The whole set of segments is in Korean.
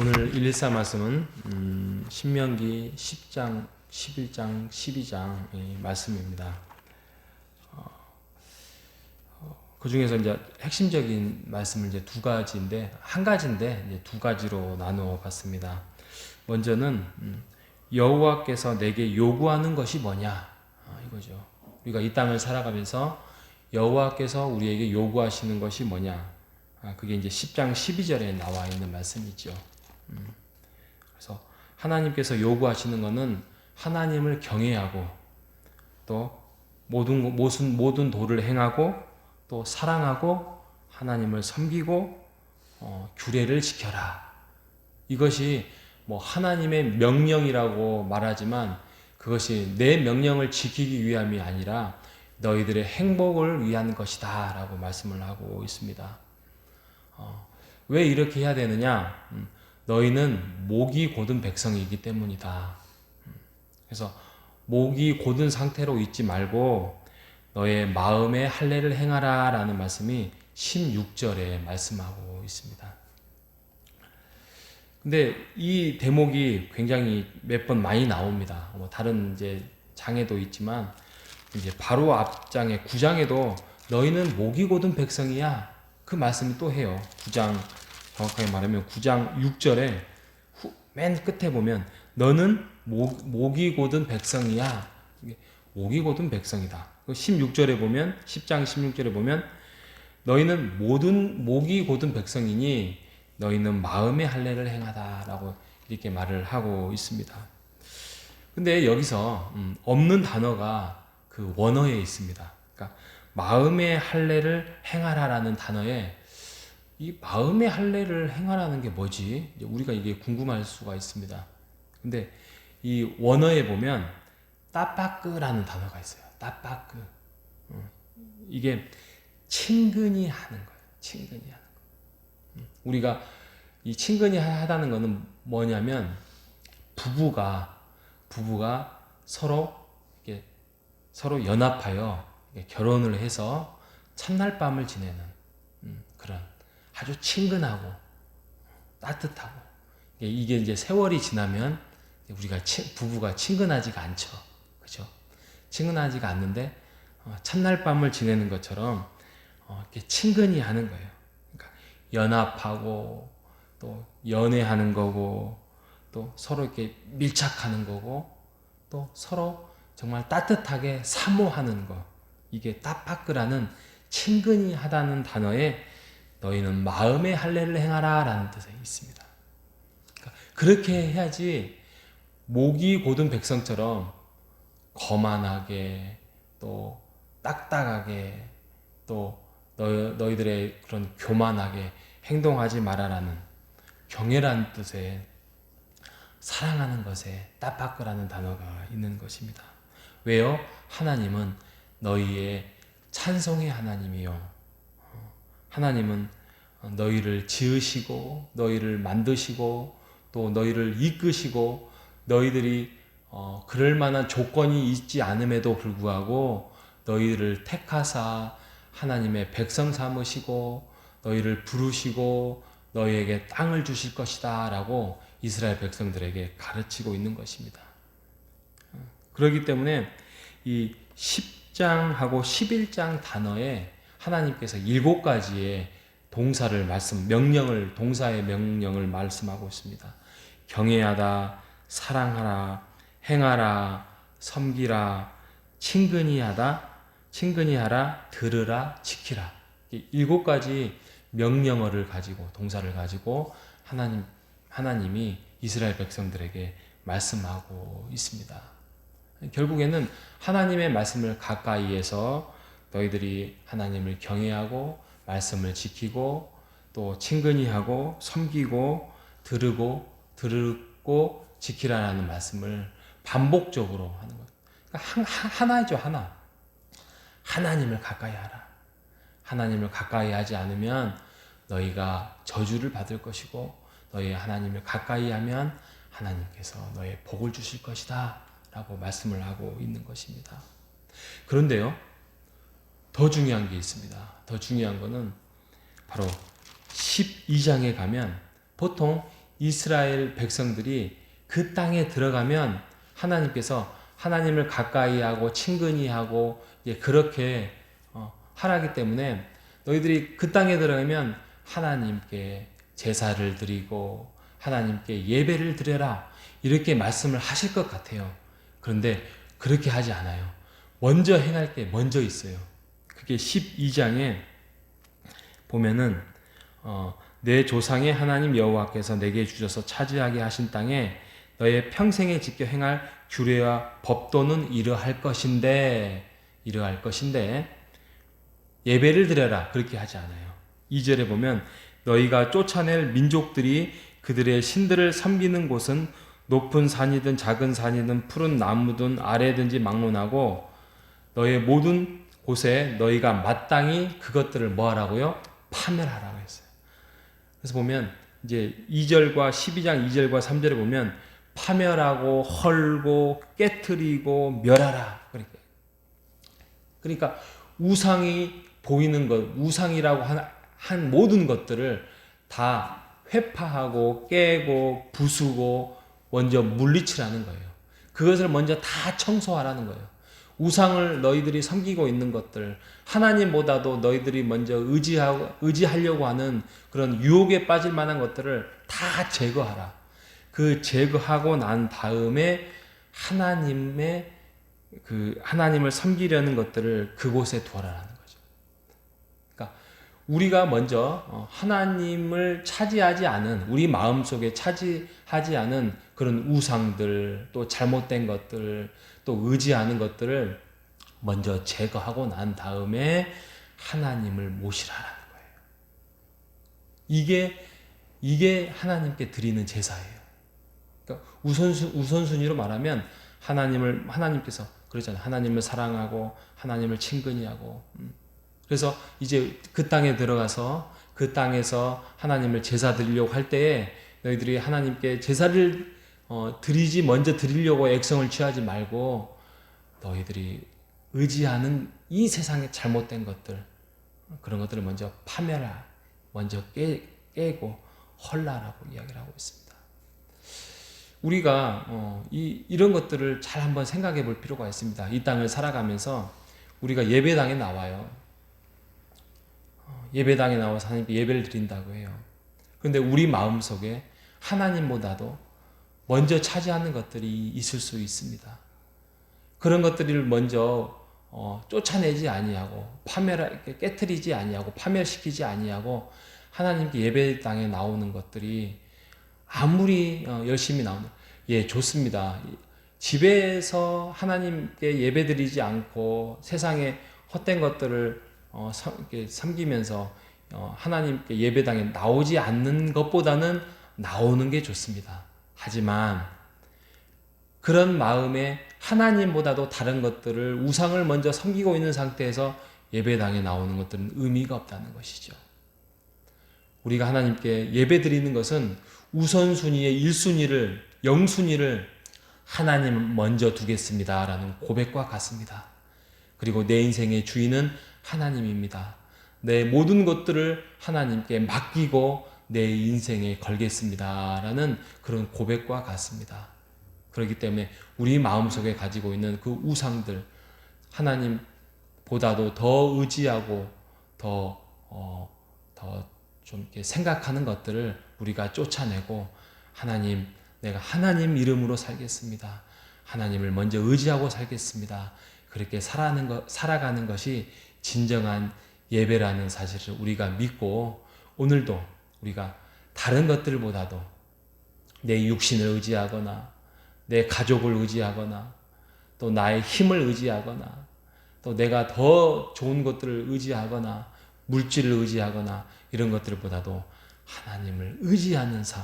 오늘 114 말씀은 신명기 10장, 11장, 12장 말씀입니다. 그 중에서 이제 핵심적인 말씀을 이제 한 가지인데 이제 두 가지로 나누어 봤습니다. 먼저는 여호와께서 내게 요구하는 것이 뭐냐 이거죠. 우리가 이 땅을 살아가면서 여호와께서 우리에게 요구하시는 것이 뭐냐? 그게 이제 10장 12절에 나와 있는 말씀이죠. 그래서 하나님께서 요구하시는 것은 하나님을 경외하고 또 모든 도를 행하고 또 사랑하고 하나님을 섬기고 규례를 지켜라. 이것이 뭐 하나님의 명령이라고 말하지만 그것이 내 명령을 지키기 위함이 아니라 너희들의 행복을 위한 것이다 라고 말씀을 하고 있습니다. 왜 이렇게 해야 되느냐? 너희는 목이 곧은 백성이기 때문이다. 그래서 목이 곧은 상태로 있지 말고 너의 마음의 할례를 행하라 라는 말씀이 16절에 말씀하고 있습니다. 근데 이 대목이 굉장히 몇 번 많이 나옵니다. 다른 이제 장에도 있지만 이제 바로 앞장에 9장에도 너희는 목이 곧은 백성이야. 그 말씀을 또 해요. 9장 정확하게 말하면 9장 6절에 맨 끝에 보면 너는 목이 곧은 백성이야. 목이 곧은 백성이다. 16절에 보면 10장 16절에 보면 너희는 목이 곧은 백성이니 너희는 마음의 할례를 행하다라고 이렇게 말을 하고 있습니다. 근데 여기서 없는 단어가 그 원어에 있습니다. 그러니까 마음의 할례를 행하라라는 단어에 이 마음의 할례를 행하라는 게 뭐지? 우리가 이게 궁금할 수가 있습니다. 근데 이 원어에 보면 따빠끄라는 단어가 있어요. 따빠끄. 이게 친근히 하는 거예요. 친근히 하는 거. 우리가 이 친근히 하다는 거는 뭐냐면 부부가 서로 연합하여 결혼을 해서 첫날 밤을 지내는 그런 아주 친근하고 따뜻하고 이게 이제 세월이 지나면 우리가 부부가 친근하지가 않죠. 그죠? 친근하지가 않는데 첫날 밤을 지내는 것처럼 이렇게 친근히 하는 거예요. 그러니까 연합하고 또 연애하는 거고 또 서로 이렇게 밀착하는 거고 또 서로 정말 따뜻하게 사모하는 거. 이게 따파크라는 친근히 하다는 단어에 너희는 마음의 할례를 행하라 라는 뜻이 있습니다. 그러니까 그렇게 해야지 목이 곧은 백성처럼 거만하게 또 딱딱하게 또 너희들의 그런 교만하게 행동하지 말아라는 경애라는 뜻의 사랑하는 것에 따파크라는 단어가 있는 것입니다. 왜요? 하나님은 너희의 찬송의 하나님이요. 하나님은 너희를 지으시고 너희를 만드시고 또 너희를 이끄시고 너희들이 그럴 만한 조건이 있지 않음에도 불구하고 너희를 택하사 하나님의 백성 삼으시고 너희를 부르시고 너희에게 땅을 주실 것이다 라고 이스라엘 백성들에게 가르치고 있는 것입니다. 그렇기 때문에 이 10장하고 11장 단어에 하나님께서 7가지의 동사의 명령을 말씀하고 있습니다. 경외하다, 사랑하라, 행하라, 섬기라, 친근히 하라, 들으라, 지키라. 7가지 명령어를 가지고 동사를 가지고 하나님이 이스라엘 백성들에게 말씀하고 있습니다. 결국에는 하나님의 말씀을 가까이에서 너희들이 하나님을 경외하고 말씀을 지키고 또 친근히 하고 섬기고 들고 지키라는 말씀을 반복적으로 하는 것. 그러니까 하나죠, 하나. 하나님을 가까이 하라. 하나님을 가까이 하지 않으면 너희가 저주를 받을 것이고 너희 하나님을 가까이 하면 하나님께서 너의 복을 주실 것이다 라고 말씀을 하고 있는 것입니다. 그런데요, 더 중요한 게 있습니다. 더 중요한 거는 바로 12장에 가면 보통 이스라엘 백성들이 그 땅에 들어가면 하나님께서 하나님을 가까이 하고 친근히 하고 그렇게 하라기 때문에 너희들이 그 땅에 들어가면 하나님께 제사를 드리고 하나님께 예배를 드려라 이렇게 말씀을 하실 것 같아요. 그런데 그렇게 하지 않아요. 먼저 행할 게 먼저 있어요. 그게 12장에 보면은 내 조상의 하나님 여호와께서 내게 주셔서 차지하게 하신 땅에 너의 평생에 지켜 행할 규례와 법도는 이러할 것인데 예배를 드려라 그렇게 하지 않아요. 2절에 보면 너희가 쫓아낼 민족들이 그들의 신들을 섬기는 곳은 높은 산이든 작은 산이든 푸른 나무든 아래든지 막론하고 너의 모든 곳에 너희가 마땅히 그것들을 뭐하라고요? 파멸하라고 했어요. 그래서 보면 이제 2절과 12장 2절과 3절에 보면 파멸하고 헐고 깨트리고 멸하라. 그러니까 우상이 보이는 것, 우상이라고 한 모든 것들을 다 회파하고 깨고 부수고 먼저 물리치라는 거예요. 그것을 먼저 다 청소하라는 거예요. 우상을 너희들이 섬기고 있는 것들, 하나님보다도 너희들이 먼저 의지하려고 하는 그런 유혹에 빠질 만한 것들을 다 제거하라. 그 제거하고 난 다음에 하나님을 섬기려는 것들을 그곳에 두어라라는 거죠. 그러니까 우리가 먼저 하나님을 차지하지 않은, 우리 마음속에 차지하지 않은 그런 우상들, 또 잘못된 것들, 또 의지하는 것들을 먼저 제거하고 난 다음에 하나님을 모시라라는 거예요. 이게 하나님께 드리는 제사예요. 그러니까 우선순위로 말하면 하나님께서 그러잖아요. 하나님을 사랑하고 하나님을 친근히 하고. 그래서 이제 그 땅에 들어가서 그 땅에서 하나님을 제사 드리려고 할 때에 너희들이 하나님께 제사를 먼저 드리려고 액성을 취하지 말고 너희들이 의지하는 이 세상의 잘못된 것들, 그런 것들을 먼저 파멸하, 먼저 깨고 헐라라고 이야기를 하고 있습니다. 우리가 이런 것들을 잘 한번 생각해 볼 필요가 있습니다. 이 땅을 살아가면서 우리가 예배당에 나와요. 예배당에 나와서 하나님께 예배를 드린다고 해요. 그런데 우리 마음속에 하나님보다도 먼저 차지하는 것들이 있을 수 있습니다. 그런 것들을 먼저 쫓아내지 아니하고 깨트리지 아니하고 파멸시키지 아니하고 하나님께 예배당에 나오는 것들이 아무리 열심히 나오는, 좋습니다. 집에서 하나님께 예배드리지 않고 세상에 헛된 것들을 섬기면서 하나님께 예배당에 나오지 않는 것보다는 나오는 게 좋습니다. 하지만 그런 마음에 하나님보다도 다른 것들을, 우상을 먼저 섬기고 있는 상태에서 예배당에 나오는 것들은 의미가 없다는 것이죠. 우리가 하나님께 예배드리는 것은 우선순위의 1순위를, 0순위를 하나님 먼저 두겠습니다 라는 고백과 같습니다. 그리고 내 인생의 주인은 하나님입니다. 내 모든 것들을 하나님께 맡기고 내 인생에 걸겠습니다 라는 그런 고백과 같습니다. 그렇기 때문에 우리 마음속에 가지고 있는 그 우상들, 하나님보다도 더 의지하고 더 좀 이렇게 생각하는 것들을 우리가 쫓아내고 하나님, 내가 하나님 이름으로 살겠습니다. 하나님을 먼저 의지하고 살겠습니다. 그렇게 살아가는 것이 진정한 예배라는 사실을 우리가 믿고, 오늘도 우리가 다른 것들보다도 내 육신을 의지하거나 내 가족을 의지하거나 또 나의 힘을 의지하거나 또 내가 더 좋은 것들을 의지하거나 물질을 의지하거나 이런 것들보다도 하나님을 의지하는 삶,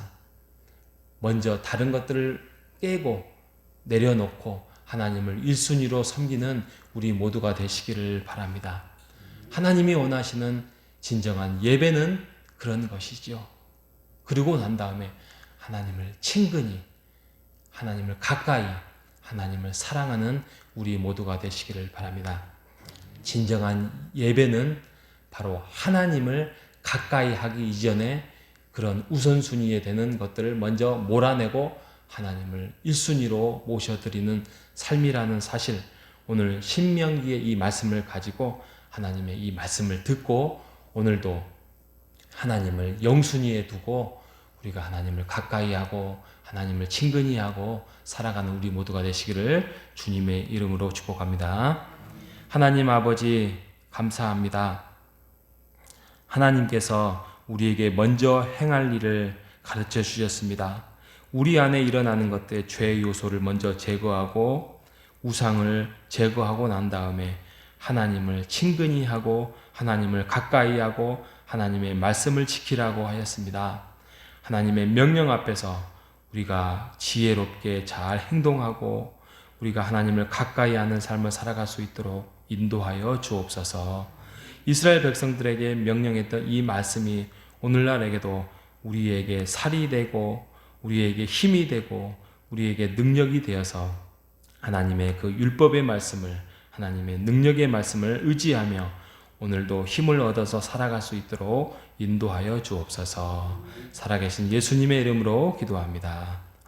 먼저 다른 것들을 깨고 내려놓고 하나님을 1순위로 섬기는 우리 모두가 되시기를 바랍니다. 하나님이 원하시는 진정한 예배는 그런 것이죠. 그리고 난 다음에 하나님을 친근히, 하나님을 가까이, 하나님을 사랑하는 우리 모두가 되시기를 바랍니다. 진정한 예배는 바로 하나님을 가까이 하기 이전에 그런 우선순위에 되는 것들을 먼저 몰아내고 하나님을 1순위로 모셔드리는 삶이라는 사실, 오늘 신명기의 이 말씀을 가지고 하나님의 이 말씀을 듣고 오늘도 하나님을 영순위에 두고 우리가 하나님을 가까이 하고 하나님을 친근히 하고 살아가는 우리 모두가 되시기를 주님의 이름으로 축복합니다. 하나님 아버지 감사합니다. 하나님께서 우리에게 먼저 행할 일을 가르쳐 주셨습니다. 우리 안에 일어나는 것들, 죄의 요소를 먼저 제거하고 우상을 제거하고 난 다음에 하나님을 친근히 하고 하나님을 가까이 하고 하나님의 말씀을 지키라고 하였습니다. 하나님의 명령 앞에서 우리가 지혜롭게 잘 행동하고 우리가 하나님을 가까이 하는 삶을 살아갈 수 있도록 인도하여 주옵소서. 이스라엘 백성들에게 명령했던 이 말씀이 오늘날에게도 우리에게 살이 되고 우리에게 힘이 되고 우리에게 능력이 되어서 하나님의 그 율법의 말씀을, 하나님의 능력의 말씀을 의지하며 오늘도 힘을 얻어서 살아갈 수 있도록 인도하여 주옵소서. 살아계신 예수님의 이름으로 기도합니다.